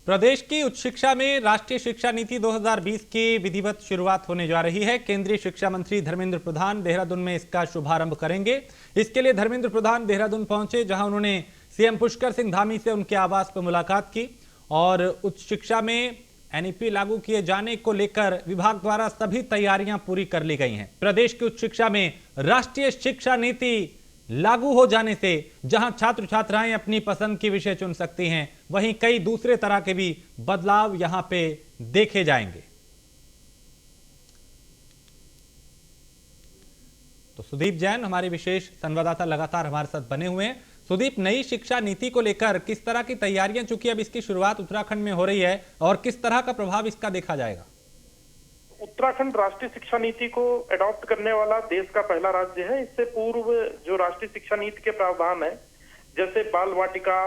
प्रदेश की उच्च शिक्षा में राष्ट्रीय शिक्षा नीति 2020 की विधिवत शुरुआत होने जा रही है। केंद्रीय शिक्षा मंत्री धर्मेंद्र प्रधान देहरादून में इसका शुभारंभ करेंगे। इसके लिए धर्मेंद्र प्रधान देहरादून पहुंचे, जहां उन्होंने सीएम पुष्कर सिंह धामी से उनके आवास पर मुलाकात की और उच्च शिक्षा में एनईपी लागू किए जाने को लेकर विभाग द्वारा सभी तैयारियां पूरी कर ली गई हैं। प्रदेश की उच्च शिक्षा में राष्ट्रीय शिक्षा नीति लागू हो जाने से जहां छात्र छात्राएं अपनी पसंद की विषय चुन सकती हैं, वहीं कई दूसरे तरह के भी बदलाव यहां पे देखे जाएंगे। तो सुदीप जैन हमारे विशेष संवाददाता लगातार हमारे साथ बने हुए हैं। सुदीप, नई शिक्षा नीति को लेकर किस तरह की तैयारियां, चूंकि अब इसकी शुरुआत उत्तराखंड में हो रही है, और किस तरह का प्रभाव इसका देखा जाएगा? उत्तराखंड राष्ट्रीय शिक्षा नीति को अडॉप्ट करने वाला देश का पहला राज्य है। इससे पूर्व जो राष्ट्रीय शिक्षा नीति के प्रावधान है, जैसे बाल वाटिका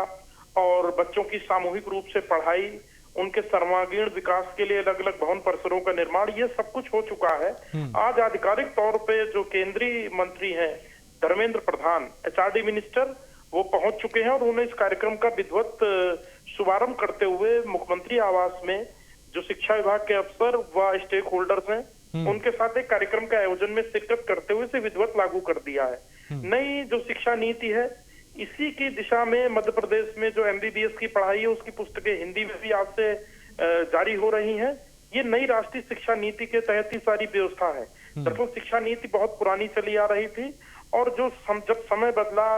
और बच्चों की सामूहिक रूप से पढ़ाई, उनके सर्वांगीण विकास के लिए अलग अलग भवन परिसरों का निर्माण, ये सब कुछ हो चुका है। आज आधिकारिक तौर पे जो केंद्रीय मंत्री हैं धर्मेंद्र प्रधान, एचआरडी मिनिस्टर, वो पहुंच चुके हैं और उन्होंने इस कार्यक्रम का विधिवत शुभारंभ करते हुए मुख्यमंत्री आवास में जो शिक्षा विभाग के अफसर व स्टेक होल्डर्स हैं, उनके साथ एक कार्यक्रम के आयोजन में शिरकत करते हुए इसे विधिवत लागू कर दिया है। नई जो शिक्षा नीति है, इसी की दिशा में मध्य प्रदेश में जो एमबीबीएस की पढ़ाई है, उसकी पुस्तकें हिंदी में भी आज से जारी हो रही हैं। ये नई राष्ट्रीय शिक्षा नीति के तहत ही सारी व्यवस्था है। दरअसल शिक्षा नीति बहुत पुरानी चली आ रही थी और जब समय बदला,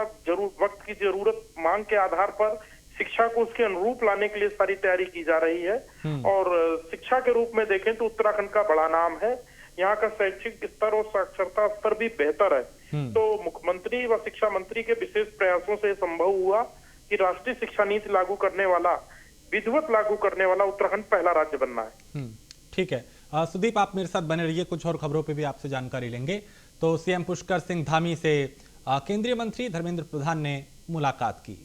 वक्त की जरूरत, मांग के आधार पर शिक्षा को उसके अनुरूप लाने के लिए सारी तैयारी की जा रही है। और शिक्षा के रूप में देखें तो उत्तराखंड का बड़ा नाम है। यहाँ का शैक्षिक स्तर और साक्षरता स्तर भी बेहतर है। तो मुख्यमंत्री व शिक्षा मंत्री के विशेष प्रयासों से संभव हुआ कि राष्ट्रीय शिक्षा नीति लागू करने वाला, विधिवत लागू करने वाला उत्तराखंड पहला राज्य बनना है। ठीक है सुदीप, आप मेरे साथ बने रहिए, कुछ और खबरों पे भी आपसे जानकारी लेंगे। तो सीएम पुष्कर सिंह धामी से केंद्रीय मंत्री धर्मेंद्र प्रधान ने मुलाकात की।